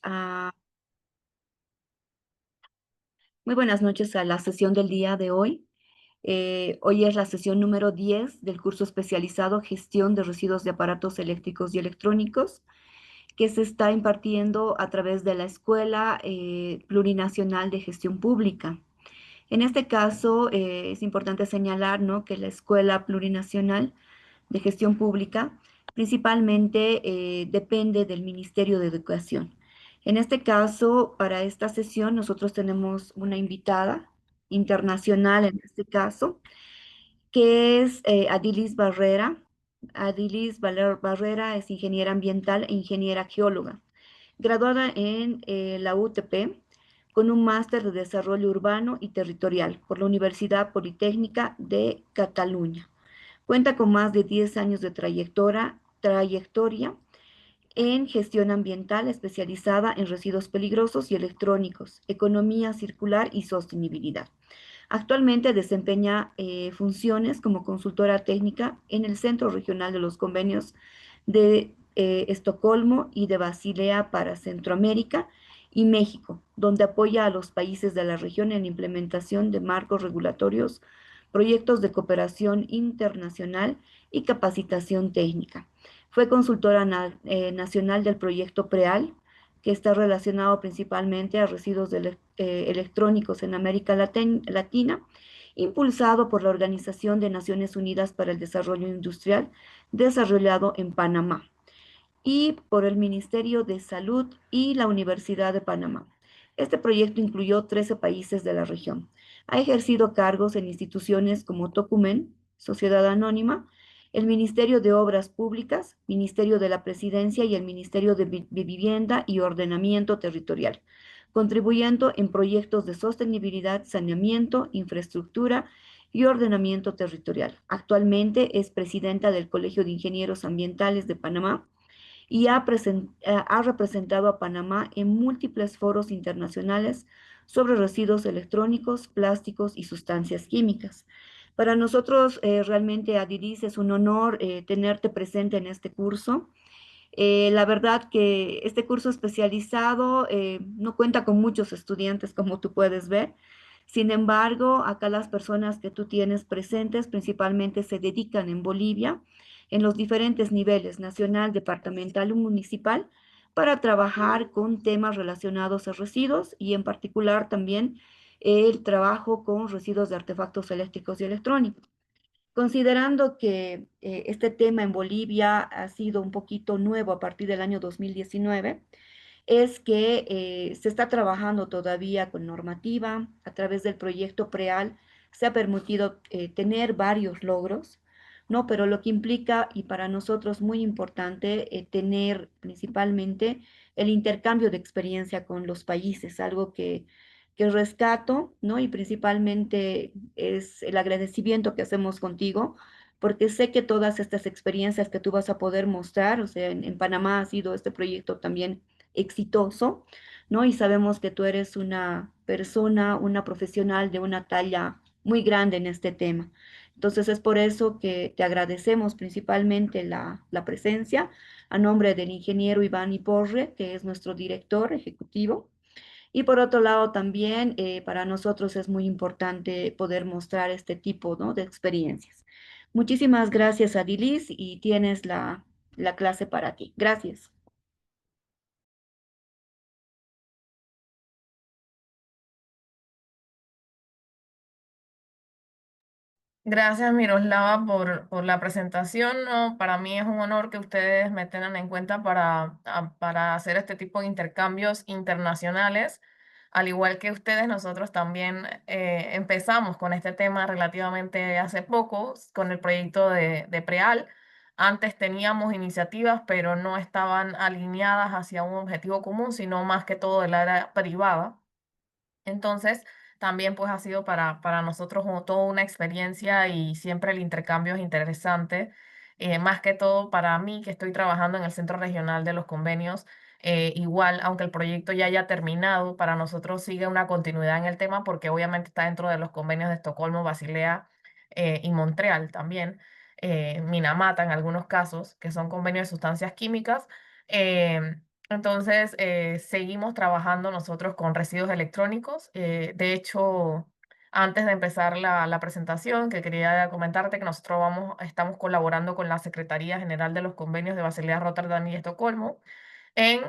Ah, muy buenas noches a la sesión del día de hoy. Hoy es la sesión número 10 del curso especializado Gestión de Residuos de Aparatos Eléctricos y Electrónicos, que se está impartiendo a través de la Escuela Plurinacional de Gestión Pública. En este caso, es importante señalar, ¿no?, que la Escuela Plurinacional de Gestión Pública principalmente depende del Ministerio de Educación. En este caso, para esta sesión, nosotros tenemos una invitada internacional, en este caso, que es Adilis Barrera. Barrera es ingeniera ambiental e ingeniera geóloga, graduada en la UTP con un máster de desarrollo urbano y territorial por la Universidad Politécnica de Cataluña. Cuenta con más de 10 años de trayectoria en gestión ambiental especializada en residuos peligrosos y electrónicos, economía circular y sostenibilidad. Actualmente desempeña funciones como consultora técnica en el Centro Regional de los Convenios de Estocolmo y de Basilea para Centroamérica y México, donde apoya a los países de la región en la implementación de marcos regulatorios, proyectos de cooperación internacional y capacitación técnica. Fue consultora nacional del proyecto PREAL, que está relacionado principalmente a residuos electrónicos en América Latina, impulsado por la Organización de Naciones Unidas para el Desarrollo Industrial, desarrollado en Panamá, y por el Ministerio de Salud y la Universidad de Panamá. Este proyecto incluyó 13 países de la región. Ha ejercido cargos en instituciones como Tocumen, Sociedad Anónima, el Ministerio de Obras Públicas, Ministerio de la Presidencia y el Ministerio de Vivienda y Ordenamiento Territorial, contribuyendo en proyectos de sostenibilidad, saneamiento, infraestructura y ordenamiento territorial. Actualmente es presidenta del Colegio de Ingenieros Ambientales de Panamá y ha representado a Panamá en múltiples foros internacionales sobre residuos electrónicos, plásticos y sustancias químicas. Para nosotros, realmente, Adiris, es un honor tenerte presente en este curso. La verdad que este curso especializado no cuenta con muchos estudiantes, como tú puedes ver. Sin embargo, acá las personas que tú tienes presentes principalmente se dedican en Bolivia, en los diferentes niveles, nacional, departamental y municipal, para trabajar con temas relacionados a residuos y en particular también el trabajo con residuos de artefactos eléctricos y electrónicos. Considerando que este tema en Bolivia ha sido un poquito nuevo a partir del año 2019, es que se está trabajando todavía con normativa. A través del proyecto PREAL se ha permitido tener varios logros, ¿no? Pero lo que implica, y para nosotros muy importante, tener principalmente el intercambio de experiencia con los países, algo que rescato, ¿no? Y principalmente es el agradecimiento que hacemos contigo, porque sé que todas estas experiencias que tú vas a poder mostrar, o sea, en Panamá ha sido este proyecto también exitoso, ¿no? Y sabemos que tú eres una persona, una profesional de una talla muy grande en este tema. Entonces es por eso que te agradecemos principalmente la presencia a nombre del ingeniero Iván Iporre, que es nuestro director ejecutivo. Y por otro lado, también para nosotros es muy importante poder mostrar este tipo, ¿no?, de experiencias. Muchísimas gracias, Adilis, y tienes la clase para ti. Gracias. Gracias, Miroslava, por la presentación. No, para mí es un honor que ustedes me tengan en cuenta para hacer este tipo de intercambios internacionales. Al igual que ustedes, nosotros también empezamos con este tema relativamente hace poco, con el proyecto de PREAL. Antes teníamos iniciativas, pero no estaban alineadas hacia un objetivo común, sino más que todo del área privada. Entonces, también pues ha sido para nosotros toda una experiencia y siempre el intercambio es interesante. Más que todo para mí que estoy trabajando en el Centro Regional de los Convenios, igual, aunque el proyecto ya haya terminado, para nosotros sigue una continuidad en el tema porque obviamente está dentro de los convenios de Estocolmo, Basilea y Montreal también, Minamata en algunos casos, que son convenios de sustancias químicas. Entonces, seguimos trabajando nosotros con residuos electrónicos. De hecho, antes de empezar la presentación, que quería comentarte que nosotros estamos colaborando con la Secretaría General de los Convenios de Basilea, Rotterdam y Estocolmo en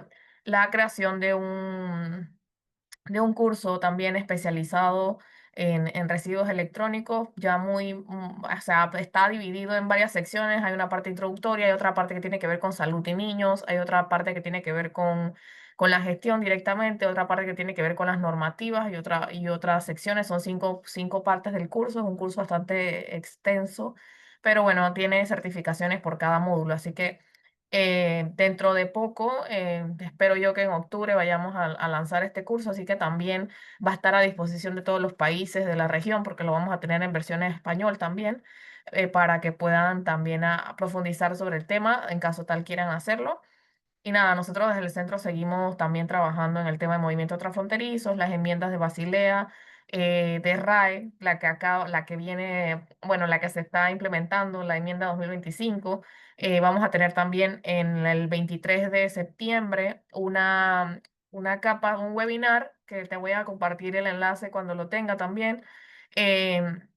la creación de un curso también especializado en residuos electrónicos, ya o sea, está dividido en varias secciones. Hay una parte introductoria, hay otra parte que tiene que ver con salud y niños, hay otra parte que tiene que ver con la gestión directamente, otra parte que tiene que ver con las normativas y otras secciones. Son cinco partes del curso, es un curso bastante extenso, pero bueno, tiene certificaciones por cada módulo, así que dentro de poco, espero yo que en octubre vayamos a lanzar este curso, así que también va a estar a disposición de todos los países de la región, porque lo vamos a tener en versión en español también, para que puedan también a profundizar sobre el tema en caso tal quieran hacerlo. Y nada, nosotros desde el centro seguimos también trabajando en el tema de movimientos transfronterizos, las enmiendas de Basilea, de RAE, la que viene, bueno, la que se está implementando, la enmienda 2025. Vamos a tener también en el 23 de septiembre un webinar que te voy a compartir el enlace cuando lo tenga también. em,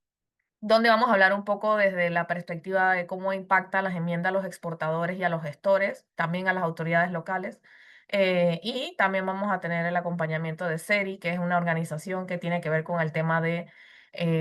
Donde vamos a hablar un poco desde la perspectiva de cómo impacta las enmiendas a los exportadores y a los gestores, también a las autoridades locales. Y también vamos a tener el acompañamiento de SERI, que es una organización que tiene que ver con el tema de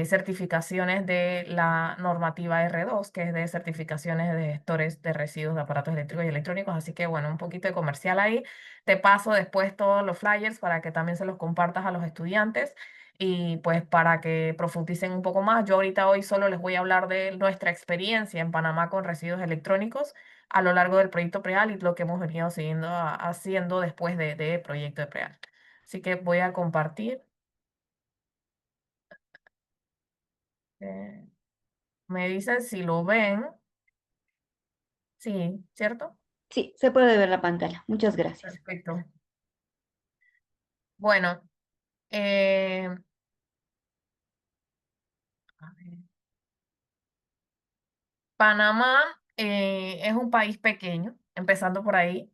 certificaciones de la normativa R2, que es de certificaciones de gestores de residuos de aparatos eléctricos y electrónicos. Así que bueno, un poquito de comercial ahí. Te paso después todos los flyers para que también se los compartas a los estudiantes y pues para que profundicen un poco más. Yo ahorita hoy solo les voy a hablar de nuestra experiencia en Panamá con residuos electrónicos a lo largo del proyecto PREAL y lo que hemos venido haciendo después de proyecto de PREAL. Así que voy a compartir. eh, Me dicen si lo ven. Sí, ¿cierto? Sí, se puede ver la pantalla. Muchas gracias. Perfecto. Bueno, eh, a ver. Panamá es un país pequeño, empezando por ahí.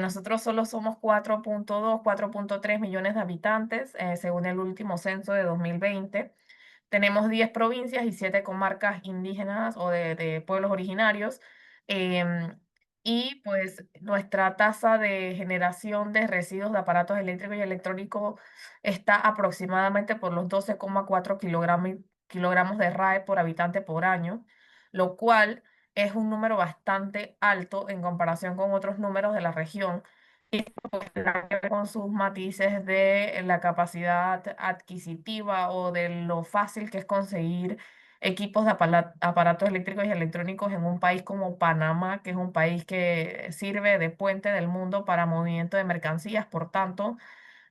Nosotros solo somos 4.2, 4.3 millones de habitantes, según el último censo de 2020. Tenemos 10 provincias y 7 comarcas indígenas o de pueblos originarios. em, y pues nuestra tasa de generación de residuos de aparatos eléctricos y electrónicos está aproximadamente por los 12,4 kilogramos de RAE por habitante por año, lo cual es un número bastante alto en comparación con otros números de la región, tendrá que ver con sus matices de la capacidad adquisitiva o de lo fácil que es conseguir equipos de aparatos eléctricos y electrónicos en un país como Panamá, que es un país que sirve de puente del mundo para movimiento de mercancías. Por tanto,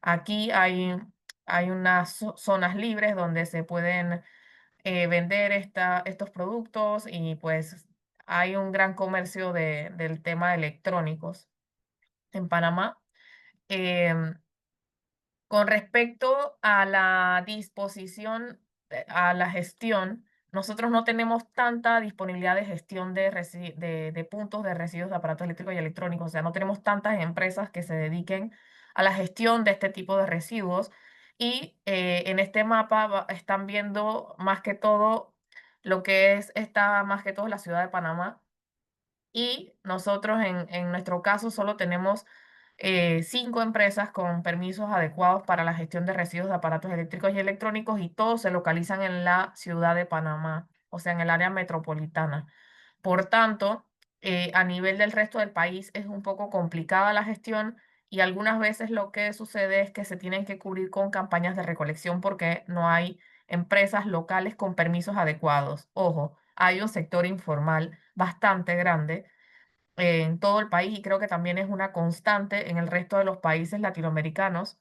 aquí hay unas zonas libres donde se pueden vender estos productos y pues hay un gran comercio del tema de electrónicos en Panamá. Em, con respecto a la disposición, a la gestión, nosotros no tenemos tanta disponibilidad de gestión de puntos de residuos de aparatos eléctricos y electrónicos. O sea, no tenemos tantas empresas que se dediquen a la gestión de este tipo de residuos. Y en este mapa están viendo más que todo lo que está más que todo la ciudad de Panamá, y nosotros en nuestro caso solo tenemos 5 empresas con permisos adecuados para la gestión de residuos de aparatos eléctricos y electrónicos, y todos se localizan en la ciudad de Panamá, o sea, en el área metropolitana. Por tanto, a nivel del resto del país es un poco complicada la gestión, y algunas veces lo que sucede es que se tienen que cubrir con campañas de recolección porque no hay empresas locales con permisos adecuados. Ojo, hay un sector informal bastante grande en todo el país, y creo que también es una constante en el resto de los países latinoamericanos,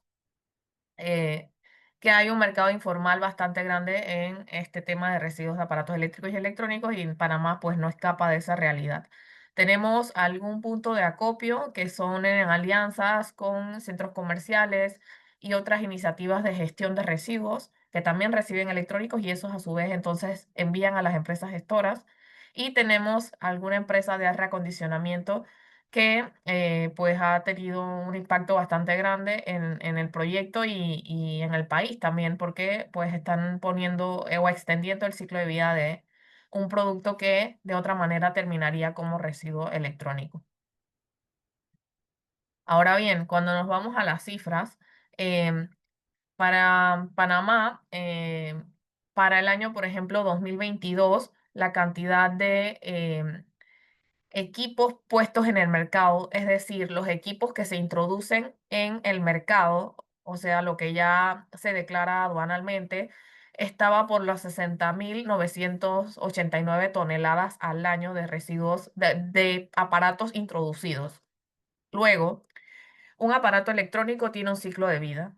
eh, que hay un mercado informal bastante grande en este tema de residuos de aparatos eléctricos y electrónicos, y en Panamá pues no escapa de esa realidad. Tenemos algún punto de acopio que son en alianzas con centros comerciales y otras iniciativas de gestión de residuos que también reciben electrónicos, y esos a su vez entonces envían a las empresas gestoras. Y tenemos alguna empresa de reacondicionamiento que pues ha tenido un impacto bastante grande en el proyecto y en el país también, porque pues están poniendo o extendiendo el ciclo de vida de un producto que de otra manera terminaría como residuo electrónico. Ahora bien, cuando nos vamos a las cifras, em, para Panamá, para el año, por ejemplo, 2022, la cantidad de equipos puestos en el mercado, es decir, los equipos que se introducen en el mercado, o sea, lo que ya se declara aduanalmente, estaba por los 60.989 toneladas al año de residuos de aparatos introducidos. Luego, un aparato electrónico tiene un ciclo de vida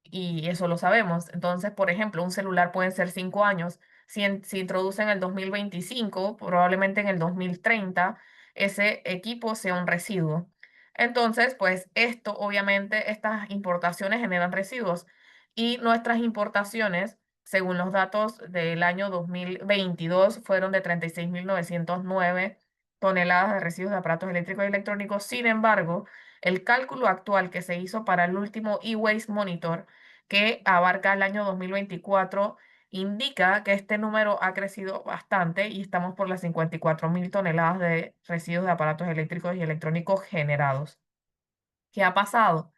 y eso lo sabemos. Entonces, por ejemplo, un celular puede ser 5 años. Si introducen el 2025, probablemente en el 2030, ese equipo sea un residuo. Entonces, pues esto, obviamente, estas importaciones generan residuos y nuestras importaciones, según los datos del año 2022, fueron de 36.909 toneladas de residuos de aparatos eléctricos y electrónicos. Sin embargo, el cálculo actual que se hizo para el último e-waste monitor, que abarca el año 2024, indica que este número ha crecido bastante y estamos por las 54.000 toneladas de residuos de aparatos eléctricos y electrónicos generados. ¿Qué ha pasado?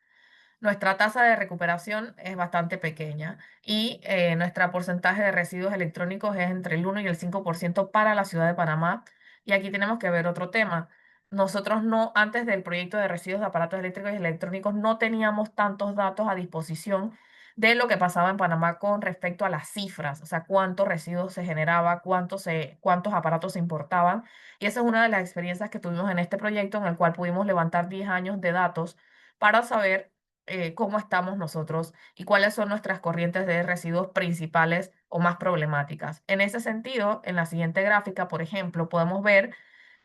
Nuestra tasa de recuperación es bastante pequeña y nuestro porcentaje de residuos electrónicos es entre el 1 y el 5% para la ciudad de Panamá. Y aquí tenemos que ver otro tema. Nosotros no, antes del proyecto de residuos de aparatos eléctricos y electrónicos, no teníamos tantos datos a disposición de lo que pasaba en Panamá con respecto a las cifras, o sea, cuántos residuos se generaba, cuántos aparatos se importaban. Y esa es una de las experiencias que tuvimos en este proyecto en el cual pudimos levantar 10 años de datos para saber cómo estamos nosotros y cuáles son nuestras corrientes de residuos principales o más problemáticas. En ese sentido, en la siguiente gráfica, por ejemplo, podemos ver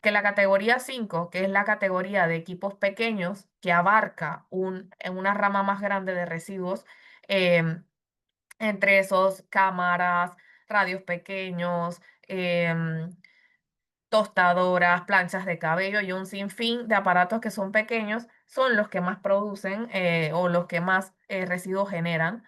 que la categoría 5, que es la categoría de equipos pequeños, que abarca en una rama más grande de residuos, em, entre esos cámaras, radios pequeños, tostadoras, planchas de cabello y un sinfín de aparatos que son pequeños, son los que más producen o los que más residuos generan.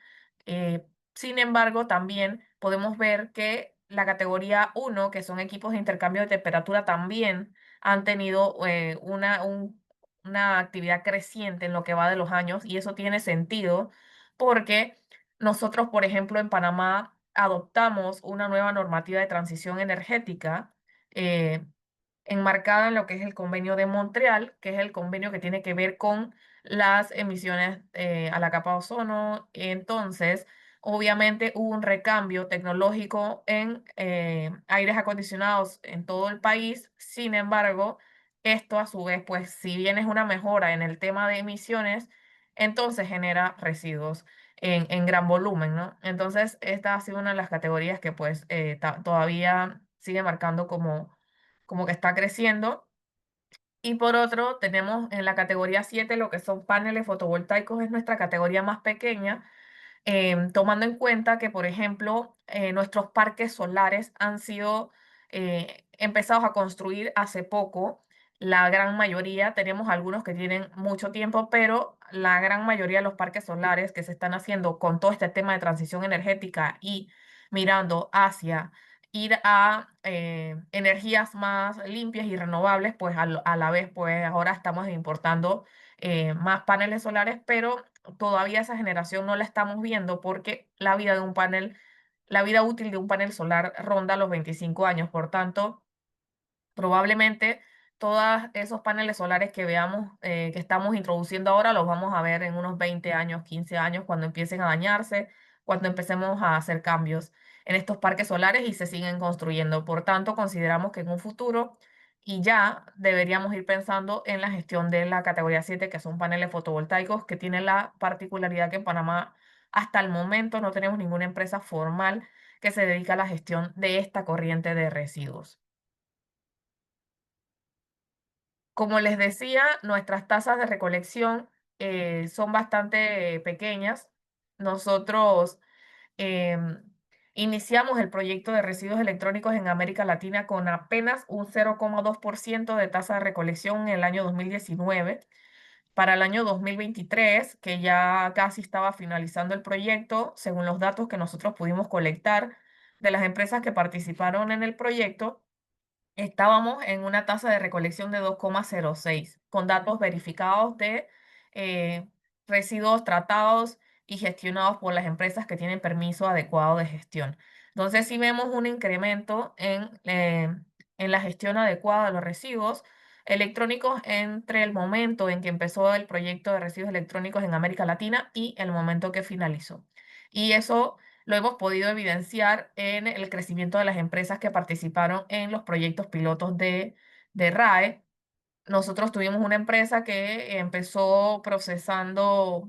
Sin embargo, también podemos ver que la categoría 1, que son equipos de intercambio de temperatura, también han tenido una actividad creciente en lo que va de los años y eso tiene sentido porque nosotros, por ejemplo, en Panamá adoptamos una nueva normativa de transición energética eh, enmarcada en lo que es el convenio de Montreal, que es el convenio que tiene que ver con las emisiones a la capa de ozono. Entonces, obviamente hubo un recambio tecnológico en aires acondicionados en todo el país. Sin embargo, esto a su vez, pues si bien es una mejora en el tema de emisiones, entonces genera residuos en gran volumen, ¿no? Entonces, esta ha sido una de las categorías que pues todavía sigue marcando como que está creciendo. Y por otro, tenemos en la categoría 7 lo que son paneles fotovoltaicos, es nuestra categoría más pequeña, tomando en cuenta que, por ejemplo, nuestros parques solares han sido empezados a construir hace poco. La gran mayoría, tenemos algunos que tienen mucho tiempo, pero la gran mayoría de los parques solares que se están haciendo con todo este tema de transición energética y mirando hacia ir a energías más limpias y renovables, pues a la vez, pues ahora estamos importando más paneles solares, pero todavía esa generación no la estamos viendo porque la vida útil de un panel solar ronda los 25 años. Por tanto, probablemente todos esos paneles solares que veamos que estamos introduciendo ahora los vamos a ver en unos 20 años, 15 años, cuando empiecen a dañarse, cuando empecemos a hacer cambios en estos parques solares y se siguen construyendo. Por tanto, consideramos que en un futuro y ya deberíamos ir pensando en la gestión de la categoría 7, que son paneles fotovoltaicos, que tienen la particularidad que en Panamá hasta el momento no tenemos ninguna empresa formal que se dedica a la gestión de esta corriente de residuos. Como les decía, nuestras tasas de recolección son bastante pequeñas. Nosotros em, Iniciamos el proyecto de residuos electrónicos en América Latina con apenas un 0,2% de tasa de recolección en el año 2019. Para el año 2023, que ya casi estaba finalizando el proyecto, según los datos que nosotros pudimos colectar de las empresas que participaron en el proyecto, estábamos en una tasa de recolección de 2,06, con datos verificados de eh, residuos tratados y gestionados por las empresas que tienen permiso adecuado de gestión. Entonces, sí vemos un incremento en la gestión adecuada de los residuos electrónicos entre el momento en que empezó el proyecto de residuos electrónicos en América Latina y el momento que finalizó. Y eso lo hemos podido evidenciar en el crecimiento de las empresas que participaron en los proyectos pilotos de RAE. Nosotros tuvimos una empresa que empezó procesando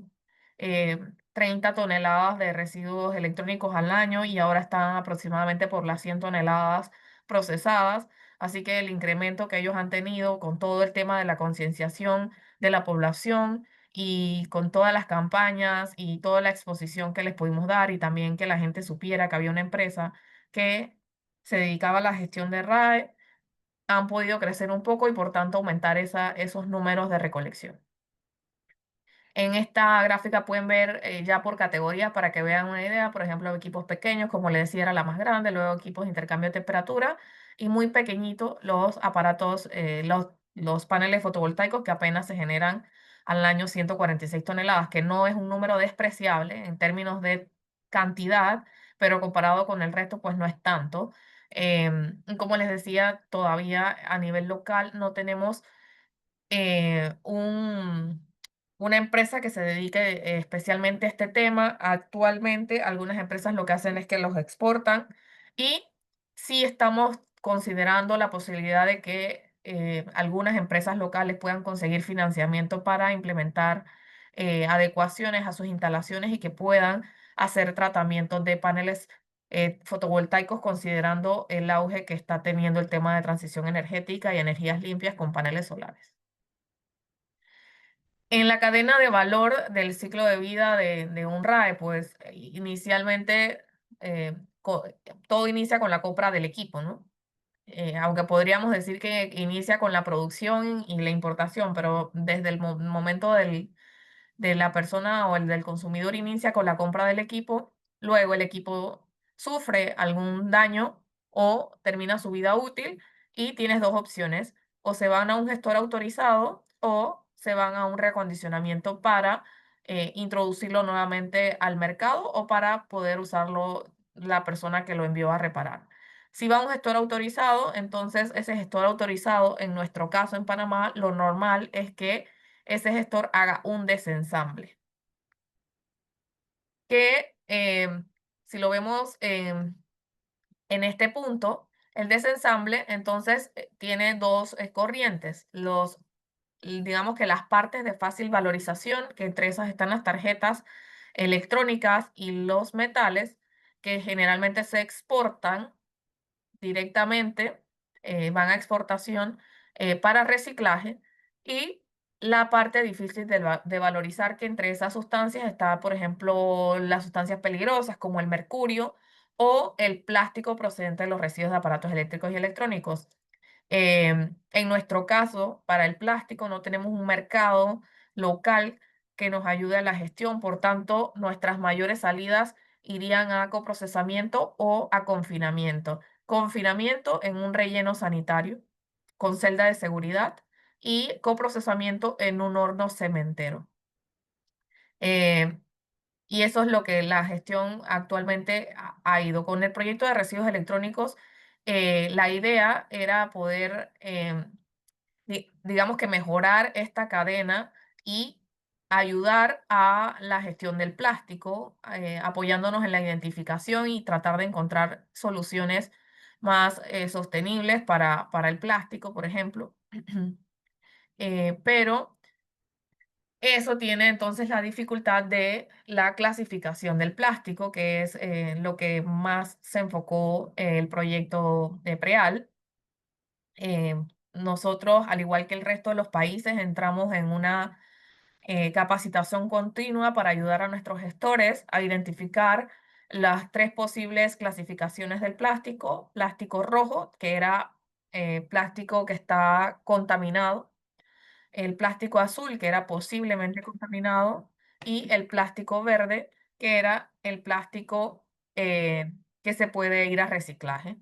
eh, 30 toneladas de residuos electrónicos al año y ahora están aproximadamente por las 100 toneladas procesadas. Así que el incremento que ellos han tenido con todo el tema de la concienciación de la población y con todas las campañas y toda la exposición que les pudimos dar y también que la gente supiera que había una empresa que se dedicaba a la gestión de RAE, han podido crecer un poco y por tanto aumentar esos números de recolección. En esta gráfica pueden ver ya por categoría para que vean una idea, por ejemplo, equipos pequeños, como les decía, era la más grande, luego equipos de intercambio de temperatura y muy pequeñitos los aparatos, los paneles fotovoltaicos que apenas se generan al año 146 toneladas, que no es un número despreciable en términos de cantidad, pero comparado con el resto, pues no es tanto. Y como les decía, todavía a nivel local no tenemos eh, un, una empresa que se dedique especialmente a este tema. Actualmente, algunas empresas lo que hacen es que los exportan y sí estamos considerando la posibilidad de que algunas empresas locales puedan conseguir financiamiento para implementar adecuaciones a sus instalaciones y que puedan hacer tratamientos de paneles fotovoltaicos, considerando el auge que está teniendo el tema de transición energética y energías limpias con paneles solares. En la cadena de valor del ciclo de vida de un RAE, pues inicialmente todo inicia con la compra del equipo, ¿no? Aunque podríamos decir que inicia con la producción y la importación, pero desde el momento de la persona o el del consumidor inicia con la compra del equipo, luego el equipo sufre algún daño o termina su vida útil y tienes dos opciones, o se van a un gestor autorizado o se van a un reacondicionamiento para introducirlo nuevamente al mercado o para poder usarlo la persona que lo envió a reparar. Si va a un gestor autorizado, entonces ese gestor autorizado, en nuestro caso en Panamá, lo normal es que ese gestor haga un desensamble. Que si lo vemos en este punto, el desensamble entonces tiene dos corrientes. Digamos que las partes de fácil valorización, que entre esas están las tarjetas electrónicas y los metales, que generalmente se exportan directamente, van a exportación para reciclaje y la parte difícil de valorizar, que entre esas sustancias está, por ejemplo, las sustancias peligrosas como el mercurio o el plástico procedente de los residuos de aparatos eléctricos y electrónicos. En nuestro caso, para el plástico no tenemos un mercado local que nos ayude a la gestión, por tanto, nuestras mayores salidas irían a coprocesamiento o a confinamiento. Confinamiento en un relleno sanitario con celda de seguridad y coprocesamiento en un horno cementero. Eh, y eso es lo que la gestión actualmente ha ido. Con el proyecto de residuos electrónicos, la idea era poder, digamos que mejorar esta cadena y ayudar a la gestión del plástico, apoyándonos en la identificación y tratar de encontrar soluciones más sostenibles para el plástico, por ejemplo. Pero eso tiene entonces la dificultad de la clasificación del plástico, que es lo que más se enfocó el proyecto de PREAL. Eh, Nosotros, al igual que el resto de los países, entramos en una capacitación continua para ayudar a nuestros gestores a identificar las tres posibles clasificaciones del plástico: plástico rojo, que era plástico que está contaminado; el plástico azul, que era posiblemente contaminado; y el plástico verde, que era el plástico que se puede ir a reciclaje.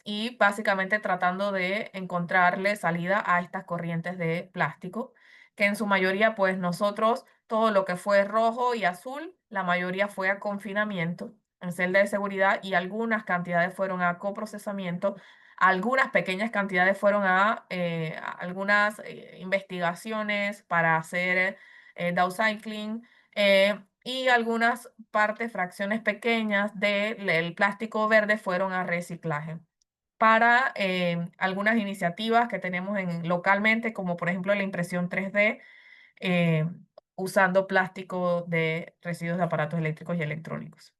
Y básicamente tratando de encontrarle salida a estas corrientes de plástico, que en su mayoría, pues nosotros, todo lo que fue rojo y azul, la mayoría fue a confinamiento en celda de seguridad, y algunas cantidades fueron a coprocesamiento. Algunas pequeñas cantidades fueron a algunas investigaciones para hacer downcycling, y algunas partes, fracciones pequeñas del plástico verde fueron a reciclaje. Para algunas iniciativas que tenemos localmente, como por ejemplo la impresión 3D, eh, usando plástico de residuos de aparatos eléctricos y electrónicos.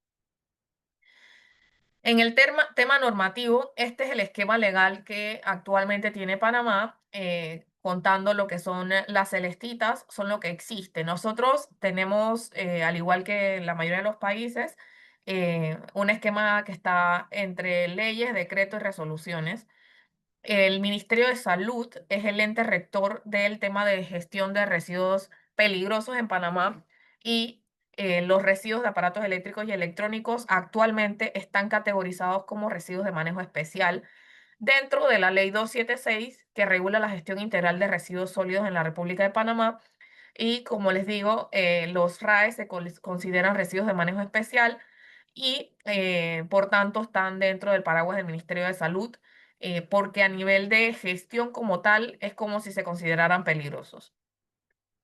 En el tema normativo, este es el esquema legal que actualmente tiene Panamá, contando lo que son las celestitas, son lo que existe. Nosotros tenemos, al igual que la mayoría de los países, un esquema que está entre leyes, decretos y resoluciones. El Ministerio de Salud es el ente rector del tema de gestión de residuos peligrosos en Panamá, y los residuos de aparatos eléctricos y electrónicos actualmente están categorizados como residuos de manejo especial dentro de la Ley 276, que regula la gestión integral de residuos sólidos en la República de Panamá. Y como les digo, los RAE se consideran residuos de manejo especial, y por tanto están dentro del paraguas del Ministerio de Salud, porque a nivel de gestión como tal es como si se consideraran peligrosos.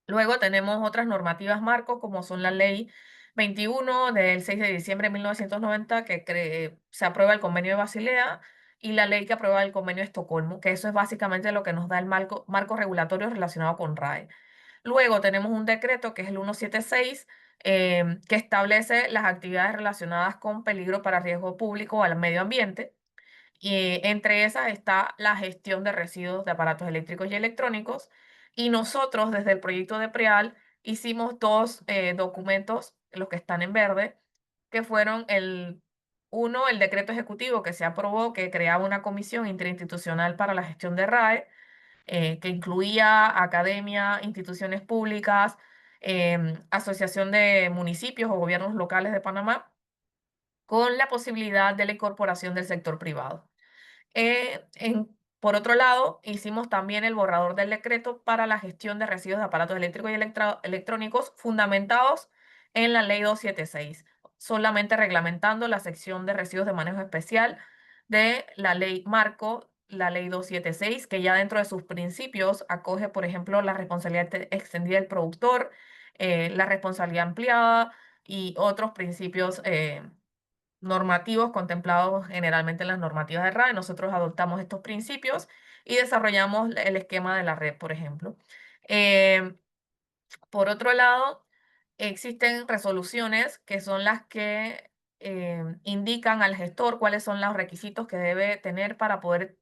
Luego tenemos otras normativas marco, como son la Ley 21 del 6 de diciembre de 1990, que se aprueba el Convenio de Basilea, y la ley que aprueba el Convenio de Estocolmo, que eso es básicamente lo que nos da el marco regulatorio relacionado con RAE. Luego tenemos un decreto, que es el 176, que establece las actividades relacionadas con peligro para riesgo público al medio ambiente. Y entre esas está la gestión de residuos de aparatos eléctricos y electrónicos. Y nosotros, desde el proyecto de PREAL, hicimos dos documentos, los que están en verde, que fueron uno, el decreto ejecutivo que se aprobó, que creaba una comisión interinstitucional para la gestión de RAE, que incluía academia, instituciones públicas, asociación de municipios o gobiernos locales de Panamá, con la posibilidad de la incorporación del sector privado. Por otro lado, hicimos también el borrador del decreto para la gestión de residuos de aparatos eléctricos y electrónicos, fundamentados en la Ley 276, solamente reglamentando la sección de residuos de manejo especial de la Ley Marco, la Ley 276, que ya dentro de sus principios acoge, por ejemplo, la responsabilidad extendida del productor, la responsabilidad ampliada y otros principios normativos contemplados generalmente en las normativas de RAE. Nosotros adoptamos estos principios y desarrollamos el esquema de la red, por ejemplo. Eh, por otro lado, existen resoluciones que son las que indican al gestor cuáles son los requisitos que debe tener para poder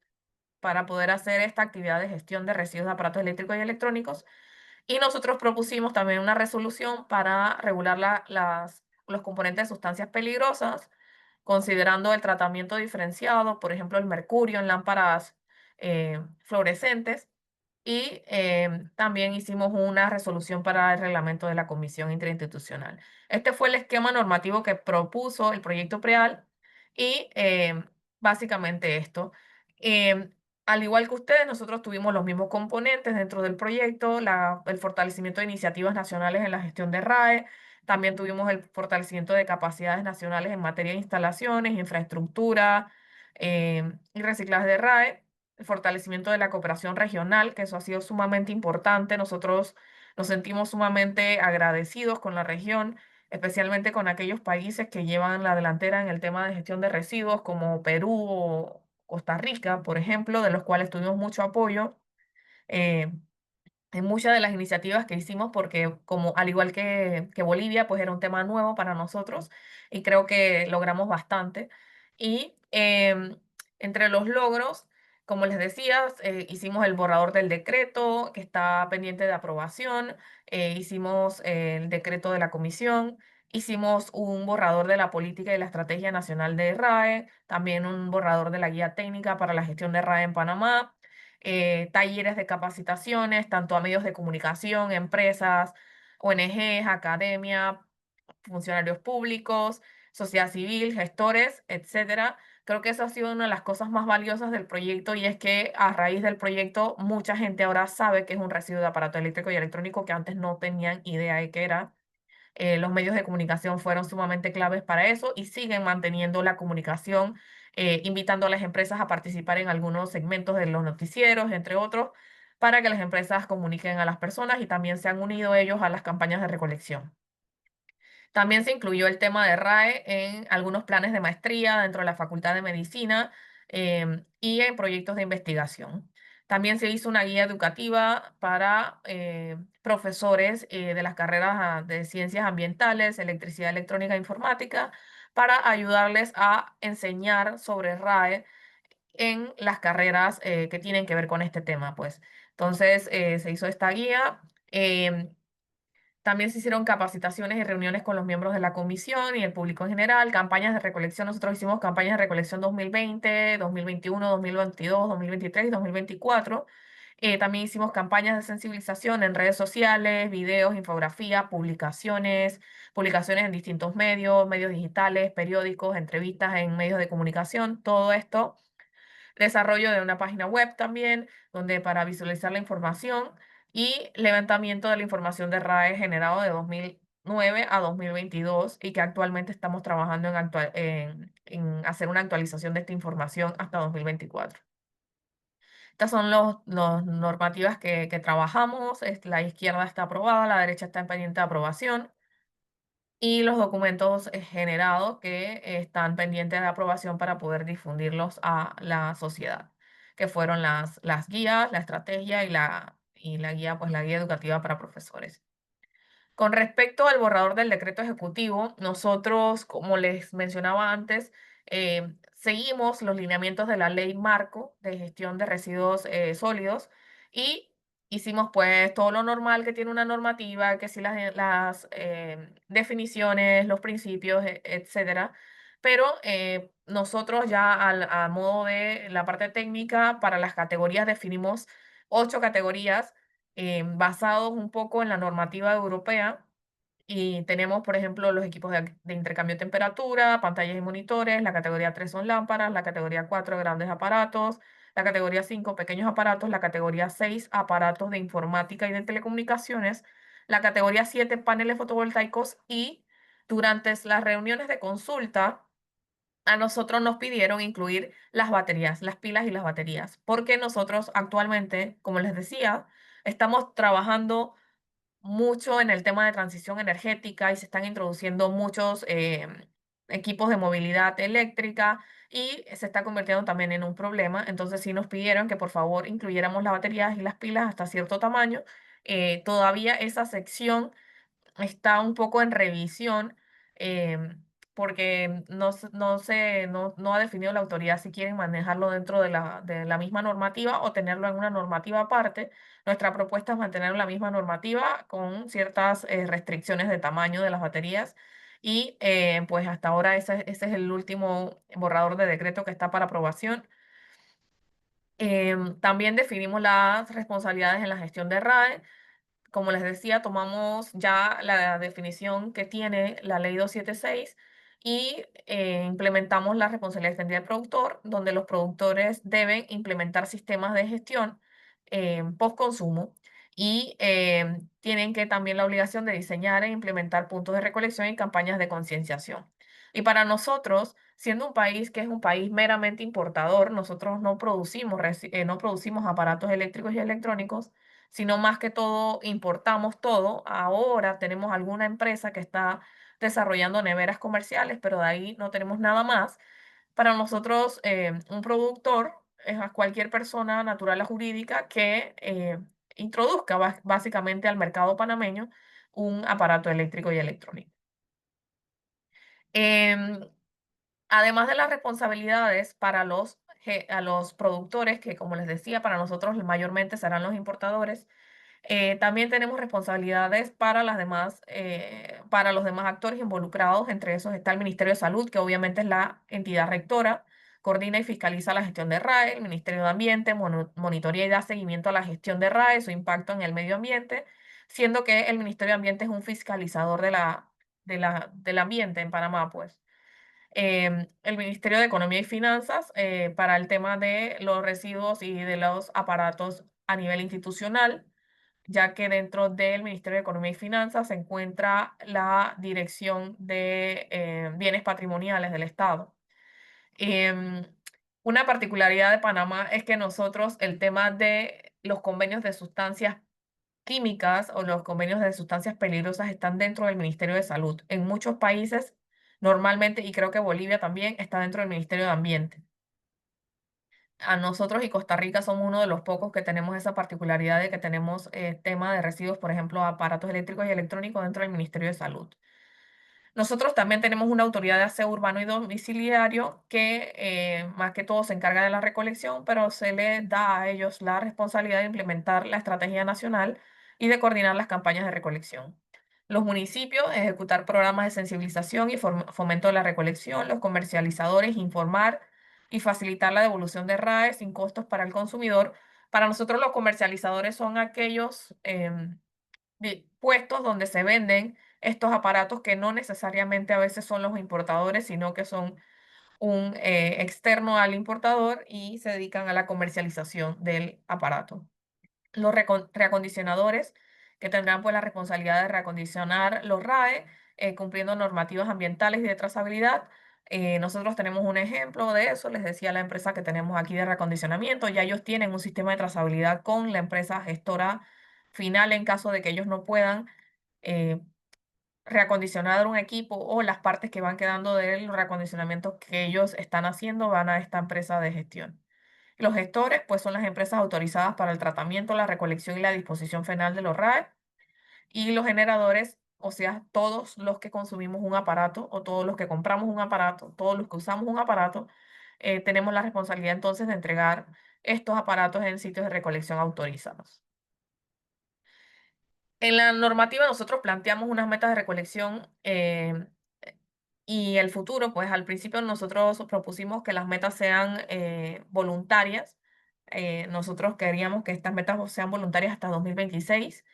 hacer esta actividad de gestión de residuos de aparatos eléctricos y electrónicos. Y nosotros propusimos también una resolución para regular los componentes de sustancias peligrosas, considerando el tratamiento diferenciado, por ejemplo, el mercurio en lámparas fluorescentes. Y también hicimos una resolución para el reglamento de la Comisión Interinstitucional. Este fue el esquema normativo que propuso el proyecto PREAL, y básicamente esto. Em, Al igual que ustedes, nosotros tuvimos los mismos componentes dentro del proyecto: el fortalecimiento de iniciativas nacionales en la gestión de RAE. También tuvimos el fortalecimiento de capacidades nacionales en materia de instalaciones, infraestructura y reciclaje de RAE. El fortalecimiento de la cooperación regional, que eso ha sido sumamente importante. Nosotros nos sentimos sumamente agradecidos con la región, especialmente con aquellos países que llevan la delantera en el tema de gestión de residuos, como Perú o Costa Rica, por ejemplo, de los cuales tuvimos mucho apoyo eh, en muchas de las iniciativas que hicimos, porque como al igual que Bolivia, pues era un tema nuevo para nosotros, y creo que logramos bastante. Y entre los logros, como les decía, hicimos el borrador del decreto que está pendiente de aprobación, hicimos el decreto de la comisión, Hicimos un borrador de la política y la estrategia nacional de RAE, también un borrador de la guía técnica para la gestión de RAE en Panamá, talleres de capacitaciones, tanto a medios de comunicación, empresas, ONGs, academia, funcionarios públicos, sociedad civil, gestores, etcétera. Creo que eso ha sido una de las cosas más valiosas del proyecto y es que a raíz del proyecto mucha gente ahora sabe que es un residuo de aparato eléctrico y electrónico que antes no tenían idea de qué era. Los medios de comunicación fueron sumamente claves para eso y siguen manteniendo la comunicación, invitando a las empresas a participar en algunos segmentos de los noticieros, entre otros, para que las empresas comuniquen a las personas y también se han unido ellos a las campañas de recolección. También se incluyó el tema de RAE en algunos planes de maestría dentro de la Facultad de Medicina y en proyectos de investigación. También se hizo una guía educativa para profesores de las carreras de ciencias ambientales, electricidad electrónica e informática, para ayudarles a enseñar sobre RAE en las carreras que tienen que ver con este tema, pues. Entonces, se hizo esta guía. También se hicieron capacitaciones y reuniones con los miembros de la comisión y el público en general, campañas de recolección. Nosotros hicimos campañas de recolección 2020, 2021, 2022, 2023 y 2024. También hicimos campañas de sensibilización en redes sociales, videos, infografía, publicaciones, publicaciones en distintos medios, medios digitales, periódicos, entrevistas en medios de comunicación. Todo esto, desarrollo de una página web también, donde para visualizar la información y levantamiento de la información de RAE generado de 2009 a 2022 y que actualmente estamos trabajando en hacer una actualización de esta información hasta 2024. Estas son los normativas que trabajamos. La izquierda está aprobada, la derecha está en pendiente de aprobación y los documentos generados que están pendientes de aprobación para poder difundirlos a la sociedad, que fueron las guías, la estrategia y la guía, pues la guía educativa para profesores. Con respecto al borrador del decreto ejecutivo, nosotros, como les mencionaba antes, seguimos los lineamientos de la Ley Marco de Gestión de Residuos Sólidos y hicimos pues todo lo normal que tiene una normativa, que sí las definiciones, los principios, etcétera. Pero nosotros ya a modo de la parte técnica, para las categorías definimos 8 categorías basados un poco en la normativa europea. Y tenemos, por ejemplo, los equipos de intercambio de temperatura, pantallas y monitores. La categoría 3 son lámparas, la categoría 4 grandes aparatos, la categoría 5 pequeños aparatos, la categoría 6 aparatos de informática y de telecomunicaciones, la categoría 7 paneles fotovoltaicos y durante las reuniones de consulta a nosotros nos pidieron incluir las baterías, las pilas y las baterías, porque nosotros actualmente, como les decía, estamos trabajando mucho en el tema de transición energética y se están introduciendo muchos equipos de movilidad eléctrica y se está convirtiendo también en un problema. Entonces sí nos pidieron que por favor incluyéramos las baterías y las pilas hasta cierto tamaño. Todavía esa sección está un poco en revisión porque no ha definido la autoridad si quieren manejarlo dentro de la misma normativa o tenerlo en una normativa aparte. Nuestra propuesta es mantener la misma normativa con ciertas restricciones de tamaño de las baterías y pues hasta ahora ese es el último borrador de decreto que está para aprobación. También definimos las responsabilidades en la gestión de RAE. Como les decía, tomamos ya la definición que tiene la ley 276 y implementamos la responsabilidad extendida del productor, donde los productores deben implementar sistemas de gestión post-consumo y tienen que también la obligación de diseñar e implementar puntos de recolección y campañas de concienciación. Y para nosotros, siendo un país que es un país meramente importador, nosotros no producimos aparatos eléctricos y electrónicos, sino más que todo importamos todo. Ahora tenemos alguna empresa que está desarrollando neveras comerciales, pero de ahí no tenemos nada más. Para nosotros, un productor es a cualquier persona natural o jurídica que introduzca básicamente al mercado panameño un aparato eléctrico y electrónico. Em, Además de las responsabilidades para a los productores, que como les decía, para nosotros mayormente serán los importadores, también tenemos responsabilidades para las demás para los demás actores involucrados. Entre esos está el Ministerio de Salud, que obviamente es la entidad rectora, coordina y fiscaliza la gestión de RAE. El Ministerio de Ambiente monitorea y da seguimiento a la gestión de RAE, su impacto en el medio ambiente, siendo que el Ministerio de Ambiente es un fiscalizador del ambiente en Panamá, pues. El Ministerio de Economía y Finanzas, para el tema de los residuos y de los aparatos a nivel institucional, ya que dentro del Ministerio de Economía y Finanzas se encuentra la Dirección de Bienes Patrimoniales del Estado. Em, una particularidad de Panamá es que nosotros el tema de los convenios de sustancias químicas o los convenios de sustancias peligrosas están dentro del Ministerio de Salud. En muchos países, normalmente, y creo que Bolivia también, está dentro del Ministerio de Ambiente. A nosotros y Costa Rica somos uno de los pocos que tenemos esa particularidad de que tenemos tema de residuos, por ejemplo, aparatos eléctricos y electrónicos dentro del Ministerio de Salud. Nosotros también tenemos una autoridad de aseo urbano y domiciliario que más que todo se encarga de la recolección, pero se le da a ellos la responsabilidad de implementar la estrategia nacional y de coordinar las campañas de recolección. Los municipios, ejecutar programas de sensibilización y fomento de la recolección, los comercializadores, informar y facilitar la devolución de RAE sin costos para el consumidor. Para nosotros los comercializadores son aquellos puestos donde se venden estos aparatos que no necesariamente a veces son los importadores, sino que son un externo al importador y se dedican a la comercialización del aparato. Los reacondicionadores que tendrán pues la responsabilidad de reacondicionar los RAE, cumpliendo normativas ambientales y de trazabilidad. Nosotros tenemos un ejemplo de eso, les decía la empresa que tenemos aquí de reacondicionamiento, ya ellos tienen un sistema de trazabilidad con la empresa gestora final en caso de que ellos no puedan eh, reacondicionar un equipo o las partes que van quedando del reacondicionamiento que ellos están haciendo van a esta empresa de gestión. Los gestores, pues, son las empresas autorizadas para el tratamiento, la recolección y la disposición final de los RAE. Y los generadores, o sea, todos los que consumimos un aparato o todos los que compramos un aparato, todos los que usamos un aparato, tenemos la responsabilidad entonces de entregar estos aparatos en sitios de recolección autorizados. En la normativa nosotros planteamos unas metas de recolección y el futuro, pues al principio nosotros propusimos que las metas sean voluntarias. Nosotros queríamos que estas metas sean voluntarias hasta 2026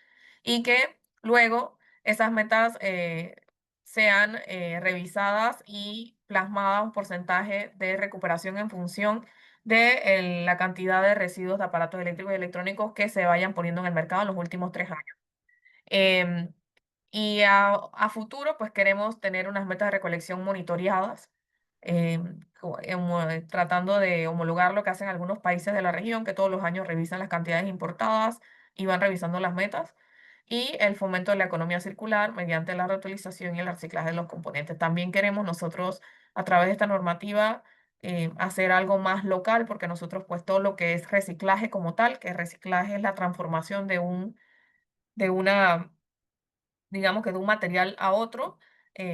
y que luego esas metas sean revisadas y plasmadas un porcentaje de recuperación en función de la cantidad de residuos de aparatos eléctricos y electrónicos que se vayan poniendo en el mercado en los últimos 3 años. Em, y a futuro, pues queremos tener unas metas de recolección monitoreadas, tratando de homologar lo que hacen algunos países de la región, que todos los años revisan las cantidades importadas y van revisando las metas, y el fomento de la economía circular mediante la reutilización y el reciclaje de los componentes. También queremos nosotros, a través de esta normativa, hacer algo más local, porque nosotros, pues todo lo que es reciclaje como tal, que reciclaje es la transformación de una digamos que de un material a otro.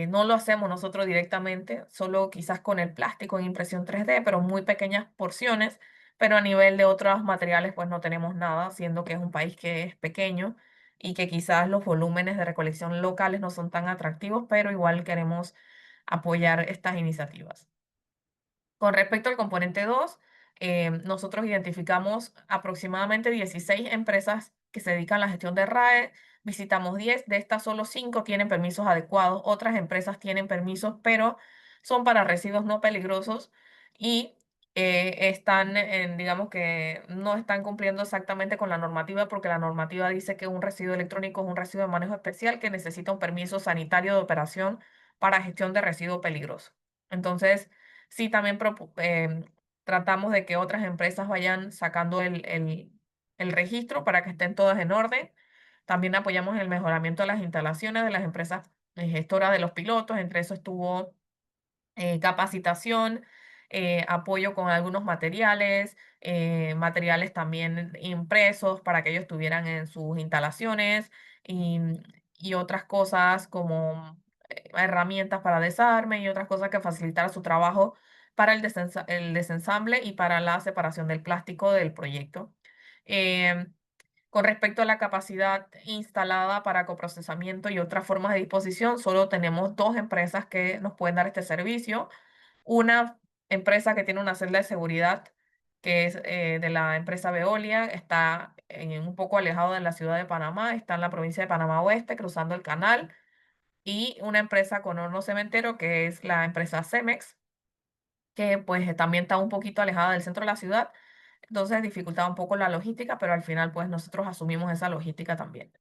No lo hacemos nosotros directamente, solo quizás con el plástico en impresión 3D, pero muy pequeñas porciones, pero a nivel de otros materiales pues no tenemos nada, siendo que es un país que es pequeño y que quizás los volúmenes de recolección locales no son tan atractivos, pero igual queremos apoyar estas iniciativas. Con respecto al componente 2, nosotros identificamos aproximadamente 16 empresas que se dedican a la gestión de RAE, visitamos 10, de estas solo 5 tienen permisos adecuados, otras empresas tienen permisos, pero son para residuos no peligrosos y están, digamos que no están cumpliendo exactamente con la normativa porque la normativa dice que un residuo electrónico es un residuo de manejo especial que necesita un permiso sanitario de operación para gestión de residuo peligroso. Entonces, sí, también tratamos de que otras empresas vayan sacando el registro para que estén todas en orden. También apoyamos el mejoramiento de las instalaciones de las empresas gestoras de los pilotos. Entre eso estuvo capacitación, apoyo con algunos materiales, materiales también impresos para que ellos tuvieran en sus instalaciones y, y otras cosas como herramientas para desarme y otras cosas que facilitaran su trabajo para el desensamble y para la separación del plástico del proyecto. Con respecto a la capacidad instalada para coprocesamiento y otras formas de disposición, solo tenemos dos empresas que nos pueden dar este servicio. Una empresa que tiene una celda de seguridad, que es de la empresa Veolia, está un poco alejado de la ciudad de Panamá, está en la provincia de Panamá Oeste, cruzando el canal. Y una empresa con horno cementero, que es la empresa Cemex, que pues también está un poquito alejada del centro de la ciudad. Entonces dificultaba un poco la logística, pero al final pues nosotros asumimos esa logística también.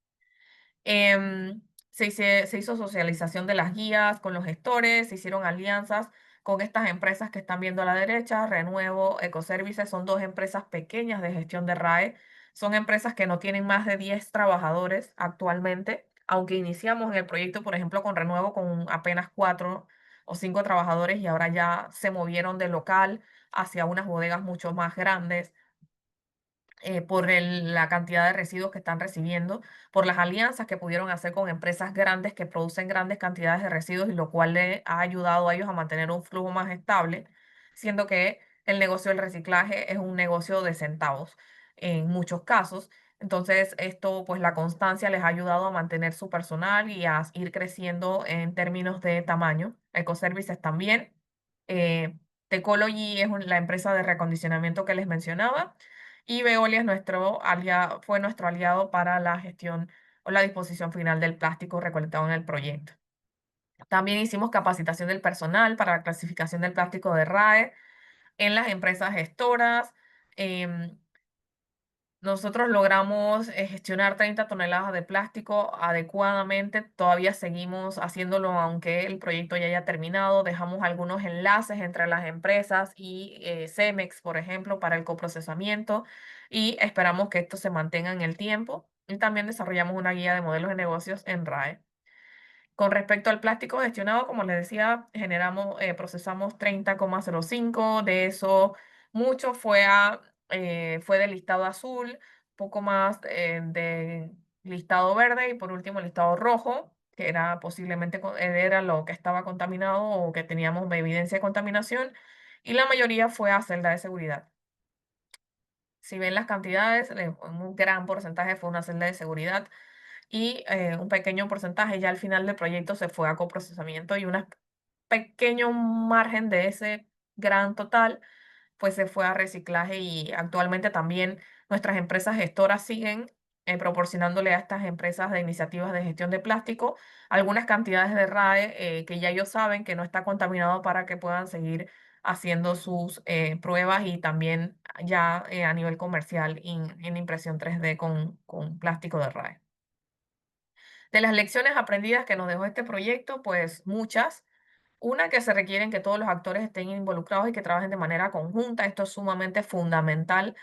Se hizo socialización de las guías con los gestores, se hicieron alianzas con estas empresas que están viendo a la derecha, Renuevo, Ecoservices, son dos empresas pequeñas de gestión de RAE, son empresas que no tienen más de 10 trabajadores actualmente, aunque iniciamos en el proyecto, por ejemplo, con Renuevo con apenas 4 o 5 trabajadores y ahora ya se movieron de local hacia unas bodegas mucho más grandes por la cantidad de residuos que están recibiendo, por las alianzas que pudieron hacer con empresas grandes que producen grandes cantidades de residuos y lo cual le ha ayudado a ellos a mantener un flujo más estable, siendo que el negocio del reciclaje es un negocio de centavos en muchos casos. Entonces, esto, pues la constancia les ha ayudado a mantener su personal y a ir creciendo en términos de tamaño. Ecoservices también. Eh, Tecology es la empresa de reacondicionamiento que les mencionaba y Veolia es nuestro aliado, fue nuestro aliado para la gestión o la disposición final del plástico recolectado en el proyecto. También hicimos capacitación del personal para la clasificación del plástico de RAE en las empresas gestoras. em, Nosotros logramos gestionar 30 toneladas de plástico adecuadamente. Todavía seguimos haciéndolo aunque el proyecto ya haya terminado. Dejamos algunos enlaces entre las empresas y Cemex, por ejemplo, para el coprocesamiento y esperamos que esto se mantenga en el tiempo. Y también desarrollamos una guía de modelos de negocios en RAE. Con respecto al plástico gestionado, como les decía, procesamos 30,05. De eso, mucho fue de listado azul, poco más de listado verde y por último listado rojo, que era posiblemente era lo que estaba contaminado o que teníamos evidencia de contaminación. Y la mayoría fue a celda de seguridad. Si ven las cantidades, un gran porcentaje fue una celda de seguridad y un pequeño porcentaje ya al final del proyecto se fue a coprocesamiento y un pequeño margen de ese gran total pues se fue a reciclaje y actualmente también nuestras empresas gestoras siguen proporcionándole a estas empresas de iniciativas de gestión de plástico algunas cantidades de RAE que ya ellos saben que no está contaminado para que puedan seguir haciendo sus pruebas y también ya a nivel comercial en impresión 3D con plástico de RAE. De las lecciones aprendidas que nos dejó este proyecto, pues muchas. Una, que se requieren que todos los actores estén involucrados y que trabajen de manera conjunta. Esto es sumamente fundamental.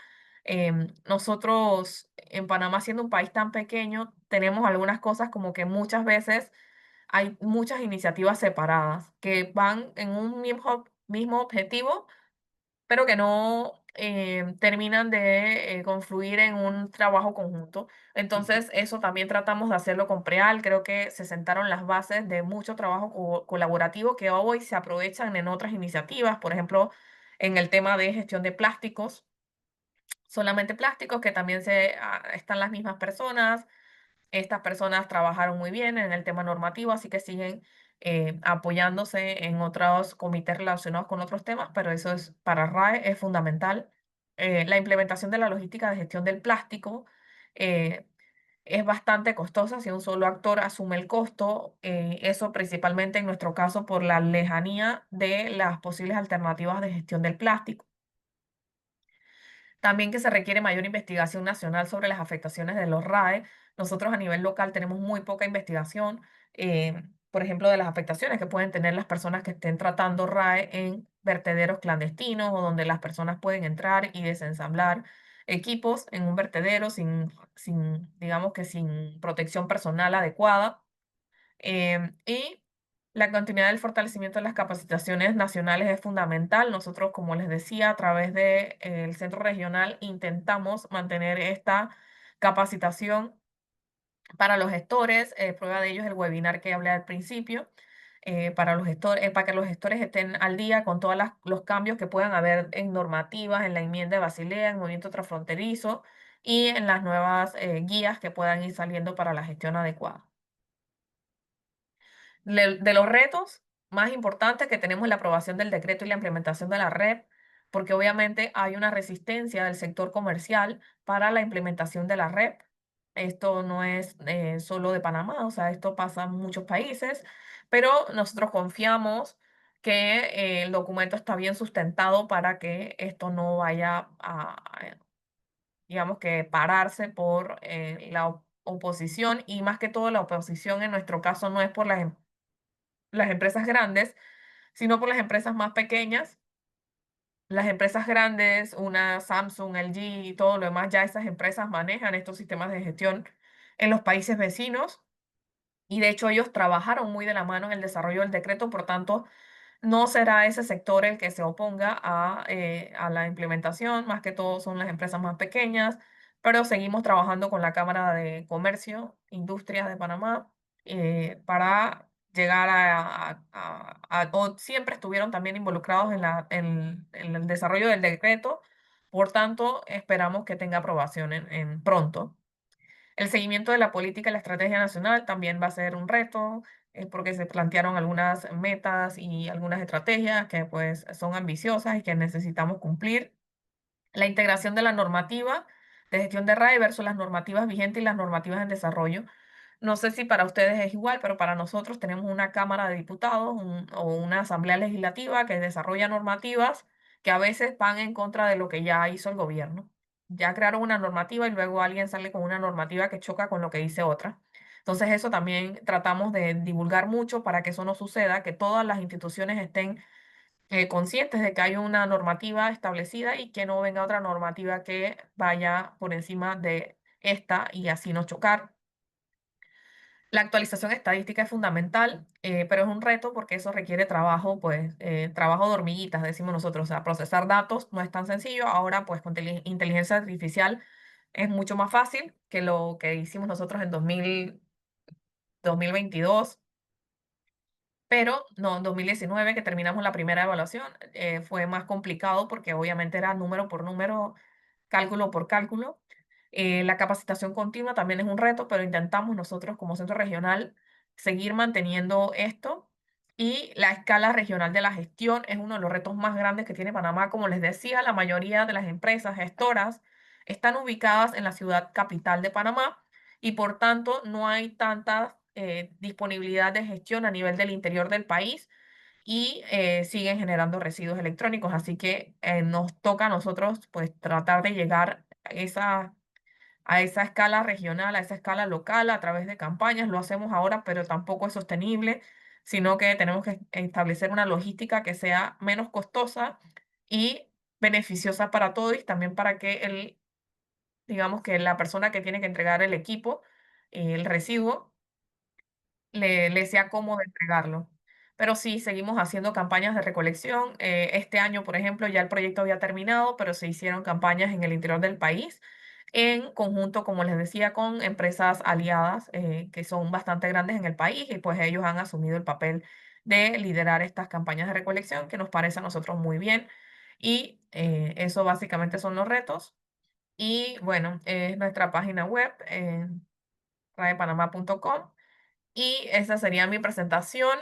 Nosotros en Panamá, siendo un país tan pequeño, tenemos algunas cosas como que muchas veces hay muchas iniciativas separadas que van en un mismo objetivo, pero que no terminan de confluir en un trabajo conjunto. Entonces, eso también tratamos de hacerlo con Preal. Creo que se sentaron las bases de mucho trabajo colaborativo que hoy se aprovechan en otras iniciativas, por ejemplo, en el tema de gestión de plásticos, solamente plásticos, que también están las mismas personas. Estas personas trabajaron muy bien en el tema normativo, así que siguen apoyándose en otros comités relacionados con otros temas, pero eso es para RAE es fundamental. La implementación de la logística de gestión del plástico eh, es bastante costosa si un solo actor asume el costo, eso principalmente en nuestro caso por la lejanía de las posibles alternativas de gestión del plástico. También que se requiere mayor investigación nacional sobre las afectaciones de los RAE. Nosotros a nivel local tenemos muy poca investigación, por ejemplo, de las afectaciones que pueden tener las personas que estén tratando RAE en vertederos clandestinos o donde las personas pueden entrar y desensamblar equipos en un vertedero digamos que sin protección personal adecuada. Y la continuidad del fortalecimiento de las capacitaciones nacionales es fundamental. Nosotros, como les decía, a través del centro regional intentamos mantener esta capacitación para los gestores. Prueba de ello es el webinar que hablé al principio. Para los gestores, para que los gestores estén al día con todos los cambios que puedan haber en normativas, en la enmienda de Basilea, en movimiento transfronterizo y en las nuevas guías que puedan ir saliendo para la gestión adecuada. De los retos más importantes que tenemos la aprobación del decreto y la implementación de la REP, porque obviamente hay una resistencia del sector comercial para la implementación de la REP. Esto no es solo de Panamá, o sea, esto pasa en muchos países, pero nosotros confiamos que el documento está bien sustentado para que esto no vaya a, digamos que pararse por la oposición, y más que todo la oposición en nuestro caso no es por las empresas grandes, sino por las empresas más pequeñas. Las empresas grandes, una Samsung, LG y todo lo demás, ya esas empresas manejan estos sistemas de gestión en los países vecinos, y de hecho ellos trabajaron muy de la mano en el desarrollo del decreto. Por tanto, no será ese sector el que se oponga a la implementación, más que todo son las empresas más pequeñas, pero seguimos trabajando con la Cámara de Comercio, Industrias de Panamá, para llegar o siempre estuvieron también involucrados en el desarrollo del decreto. Por tanto, esperamos que tenga aprobación en pronto. El seguimiento de la política y la estrategia nacional también va a ser un reto, porque se plantearon algunas metas y algunas estrategias que pues son ambiciosas y que necesitamos cumplir. La integración de la normativa de gestión de RAE versus las normativas vigentes y las normativas en desarrollo. No sé si para ustedes es igual, pero para nosotros tenemos una Cámara de Diputados o una Asamblea Legislativa que desarrolla normativas que a veces van en contra de lo que ya hizo el gobierno. Ya crearon una normativa y luego alguien sale con una normativa que choca con lo que dice otra. Entonces eso también tratamos de divulgar mucho para que eso no suceda, que todas las instituciones estén conscientes de que hay una normativa establecida y que no venga otra normativa que vaya por encima de esta y así no chocar. La actualización estadística es fundamental, pero es un reto porque eso requiere trabajo, pues trabajo de hormiguitas, decimos nosotros. O sea, procesar datos no es tan sencillo. Ahora, pues con inteligencia artificial es mucho más fácil que lo que hicimos nosotros en 2022. Pero no, en 2019, que terminamos la primera evaluación, fue más complicado porque obviamente era número por número, cálculo por cálculo. La capacitación continua también es un reto, pero intentamos nosotros como centro regional seguir manteniendo esto. Y la escala regional de la gestión es uno de los retos más grandes que tiene Panamá. Como les decía, la mayoría de las empresas gestoras están ubicadas en la ciudad capital de Panamá, y por tanto no hay tanta disponibilidad de gestión a nivel del interior del país, y siguen generando residuos electrónicos. Así que nos toca a nosotros pues tratar de llegar a esa escala regional, a esa escala local a través de campañas. Lo hacemos ahora, pero tampoco es sostenible, sino que tenemos que establecer una logística que sea menos costosa y beneficiosa para todos, y también para que digamos que la persona que tiene que entregar el equipo, el residuo, le sea cómodo entregarlo. Pero sí, seguimos haciendo campañas de recolección. Este año, por ejemplo, ya el proyecto había terminado, pero se hicieron campañas en el interior del país, en conjunto, como les decía, con empresas aliadas que son bastante grandes en el país, y pues ellos han asumido el papel de liderar estas campañas de recolección, que nos parece a nosotros muy bien. Y eso básicamente son los retos. Y bueno, es nuestra página web, raepanamá.com. Y esa sería mi presentación.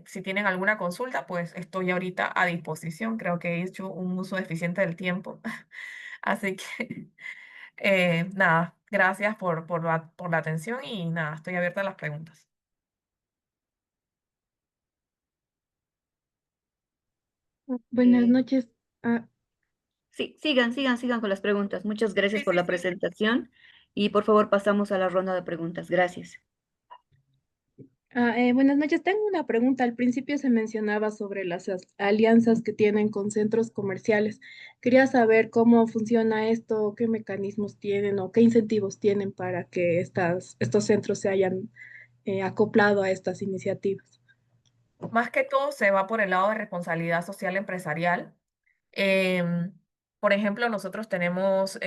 Si tienen alguna consulta, pues estoy ahorita a disposición. Creo que he hecho un uso eficiente del tiempo. Así que, nada, gracias por la atención, y nada, estoy abierta a las preguntas. Buenas Eh, noches. Ah, sí, sigan con las preguntas. Muchas Sí, gracias por sí, la sí. presentación y por favor pasamos a la ronda de preguntas. Gracias. buenas noches. Tengo una pregunta. Al principio se mencionaba sobre las alianzas que tienen con centros comerciales. Quería saber cómo funciona esto, qué mecanismos tienen o qué incentivos tienen para que estos centros se hayan acoplado a estas iniciativas. Más que todo se va por el lado de responsabilidad social empresarial. Em, por ejemplo, nosotros tenemos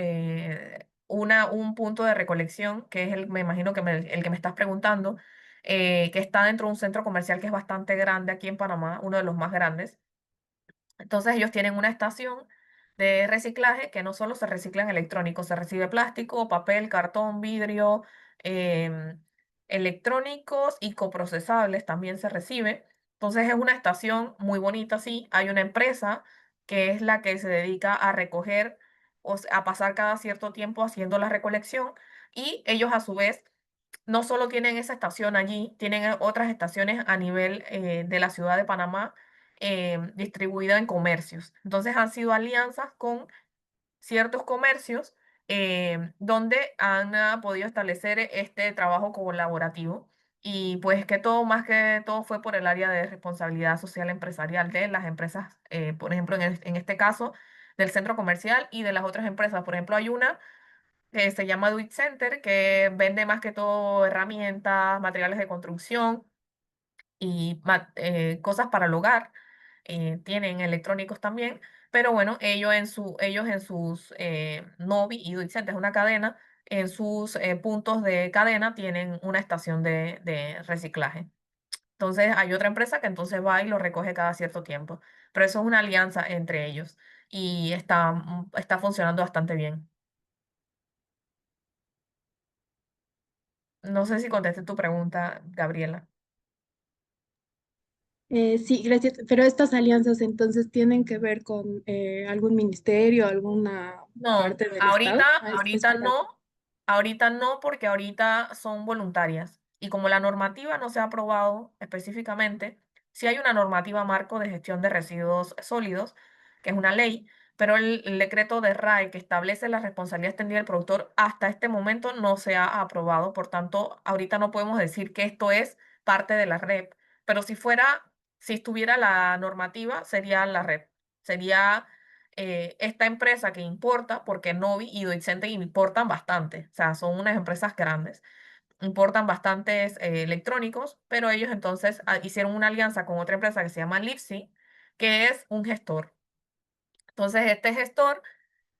un punto de recolección, que es me imagino que el que me estás preguntando, que está dentro de un centro comercial que es bastante grande aquí en Panamá, uno de los más grandes. Entonces ellos tienen una estación de reciclaje, que no solo se reciclan electrónicos, se recibe plástico, papel, cartón, vidrio, em, electrónicos y coprocesables también se recibe. Entonces es una estación muy bonita, sí. Hay una empresa que es la que se dedica a recoger a pasar cada cierto tiempo haciendo la recolección y ellos a su vez no solo tienen esa estación allí, tienen otras estaciones a nivel de la ciudad de Panamá distribuida en comercios. Entonces han sido alianzas con ciertos comercios donde han podido establecer este trabajo colaborativo. Y pues que todo, más que todo, fue por el área de responsabilidad social empresarial de las empresas, por ejemplo, en este caso, del centro comercial y de las otras empresas. Por ejemplo, hay una que se llama Do It Center, que vende más que todo herramientas, materiales de construcción y cosas para el hogar. Tienen electrónicos también, pero bueno, ellos en sus Novi y Do It Center es una cadena, en sus puntos de cadena tienen una estación de reciclaje. Entonces hay otra empresa que entonces va y lo recoge cada cierto tiempo, pero eso es una alianza entre ellos y está funcionando bastante bien. No sé si contesté tu pregunta, Gabriela. Sí, gracias. Pero estas alianzas entonces tienen que ver con algún ministerio, alguna No, parte del Estado específicamente. ahorita no, porque ahorita son voluntarias. Y como la normativa no se ha aprobado específicamente, sí hay una normativa marco de gestión de residuos sólidos, que es una ley, pero el decreto de RAE que establece la responsabilidad extendida del productor hasta este momento no se ha aprobado. Por tanto, ahorita no podemos decir que esto es parte de la red, pero si estuviera la normativa, sería la red. Sería esta empresa que importa, porque Novi y Doixente importan bastante, o sea, son unas empresas grandes, importan bastantes electrónicos, pero ellos entonces hicieron una alianza con otra empresa que se llama Lipsy, que es un gestor. Entonces, este gestor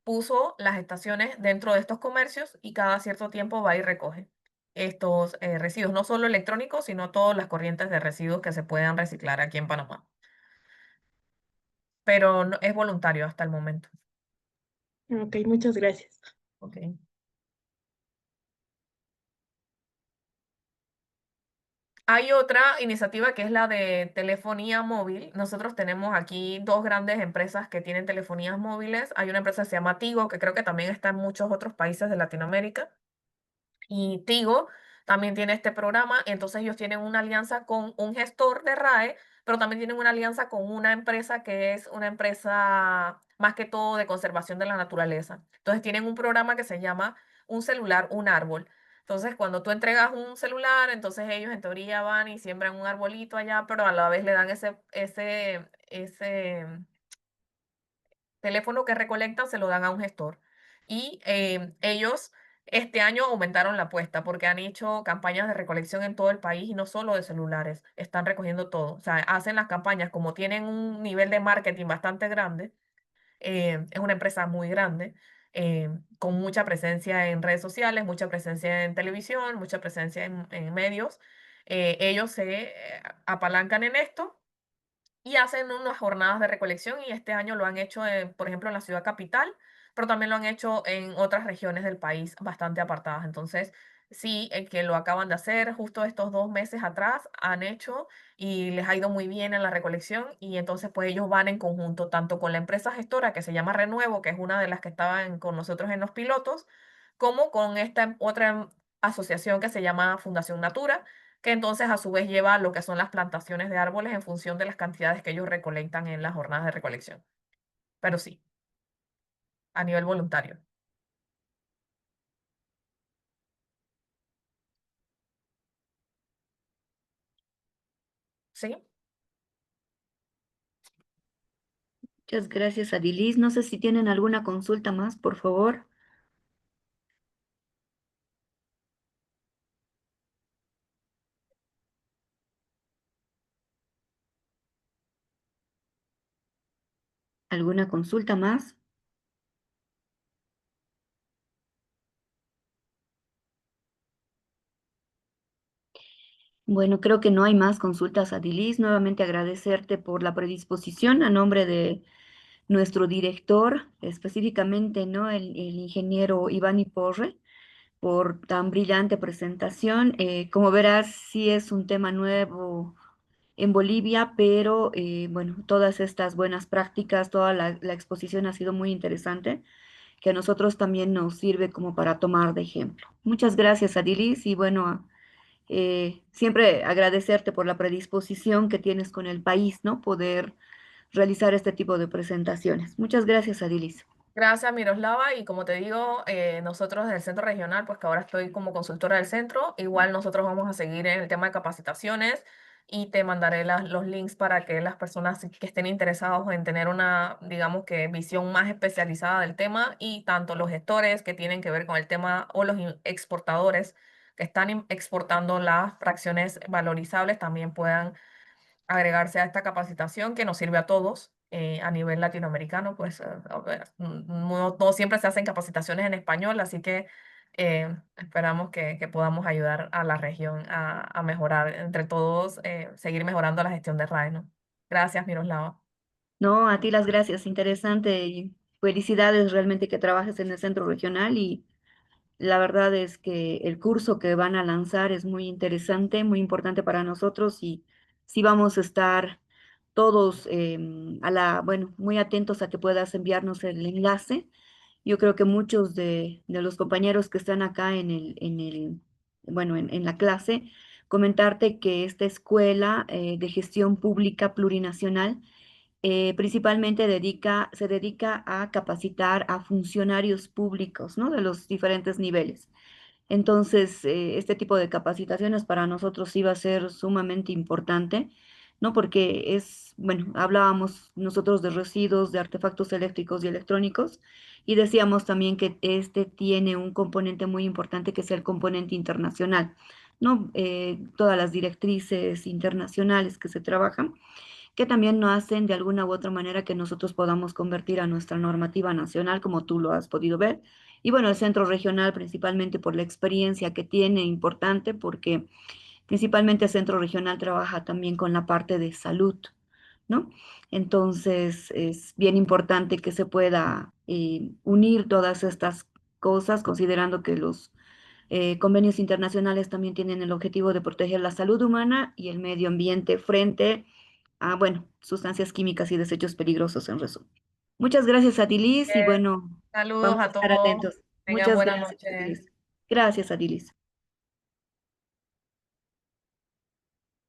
puso las estaciones dentro de estos comercios y cada cierto tiempo va y recoge estos residuos, no solo electrónicos, sino todas las corrientes de residuos que se puedan reciclar aquí en Panamá. Pero es voluntario hasta el momento. Ok, muchas gracias. Ok. Hay otra iniciativa que es la de telefonía móvil. Nosotros tenemos aquí dos grandes empresas que tienen telefonías móviles. Hay una empresa que se llama Tigo, que creo que también está en muchos otros países de Latinoamérica. Y Tigo también tiene este programa. Entonces ellos tienen una alianza con un gestor de RAE, pero también tienen una alianza con una empresa que es una empresa más que todo de conservación de la naturaleza. Entonces tienen un programa que se llama Un celular, un árbol. Entonces, cuando tú entregas un celular, entonces ellos en teoría van y siembran un arbolito allá, pero a la vez le dan ese teléfono que recolectan, se lo dan a un gestor. Y ellos este año aumentaron la apuesta porque han hecho campañas de recolección en todo el país y no solo de celulares, están recogiendo todo. O sea, hacen las campañas como tienen un nivel de marketing bastante grande, es una empresa muy grande, con mucha presencia en redes sociales, mucha presencia en televisión, mucha presencia en medios. Ellos se apalancan en esto y hacen unas jornadas de recolección y este año lo han hecho, por ejemplo, en la ciudad capital, pero también lo han hecho en otras regiones del país bastante apartadas. Entonces, sí, que lo acaban de hacer justo estos 2 meses atrás, han hecho y les ha ido muy bien en la recolección y entonces pues ellos van en conjunto tanto con la empresa gestora que se llama Renuevo, que es una de las que estaban con nosotros en los pilotos, como con esta otra asociación que se llama Fundación Natura, que entonces a su vez lleva lo que son las plantaciones de árboles en función de las cantidades que ellos recolectan en las jornadas de recolección. Pero sí, a nivel voluntario. ¿Sí? Muchas gracias, Adilis. No sé si tienen alguna consulta más, por favor. ¿Alguna consulta más? Bueno, creo que no hay más consultas, Adilis. Nuevamente agradecerte por la predisposición a nombre nuestro director, específicamente, ¿no? El ingeniero Iván Iporre, por tan brillante presentación. Como verás, sí es un tema nuevo en Bolivia, pero bueno, todas estas buenas prácticas, toda la exposición ha sido muy interesante, que a nosotros también nos sirve como para tomar de ejemplo. Muchas gracias, Adilis, y bueno, siempre agradecerte por la predisposición que tienes con el país, ¿no? Poder realizar este tipo de presentaciones. Muchas gracias, Adilis. Gracias, Miroslava. Y como te digo, nosotros del centro regional, pues que ahora estoy como consultora del centro, igual nosotros vamos a seguir en el tema de capacitaciones y te mandaré los links para que las personas que estén interesados en tener una, digamos que, visión más especializada del tema y tanto los gestores que tienen que ver con el tema o los exportadores que están exportando las fracciones valorizables también puedan agregarse a esta capacitación que nos sirve a todos a nivel latinoamericano, pues a ver, no siempre se hacen capacitaciones en español, así que esperamos que podamos ayudar a la región a mejorar entre todos, seguir mejorando la gestión de RAE, ¿no? Gracias, Miroslava. No, a ti las gracias, interesante y felicidades realmente que trabajes en el centro regional y la verdad es que el curso que van a lanzar es muy interesante, muy importante para nosotros y sí vamos a estar todos bueno, muy atentos a que puedas enviarnos el enlace. Yo creo que muchos de los compañeros que están acá bueno, en la clase, comentarte que esta escuela de gestión pública plurinacional principalmente se dedica a capacitar a funcionarios públicos, ¿no? De los diferentes niveles. Entonces, este tipo de capacitaciones para nosotros sí va a ser sumamente importante, ¿no? Porque bueno, hablábamos nosotros de residuos, de artefactos eléctricos y electrónicos, y decíamos también que este tiene un componente muy importante que es el componente internacional, ¿no? Todas las directrices internacionales que se trabajan que también no hacen de alguna u otra manera que nosotros podamos convertir a nuestra normativa nacional, como tú lo has podido ver. Y bueno, el centro regional, principalmente por la experiencia que tiene, importante, porque principalmente el centro regional trabaja también con la parte de salud, ¿no? Entonces, es bien importante que se pueda unir todas estas cosas, considerando que los convenios internacionales también tienen el objetivo de proteger la salud humana y el medio ambiente frente bueno, sustancias químicas y desechos peligrosos en resumen. Muchas gracias, Adilis, y bueno, Saludos vamos a a estar todos. atentos. Tengan Muchas buena gracias, noche. Adilis. Gracias, Adilis.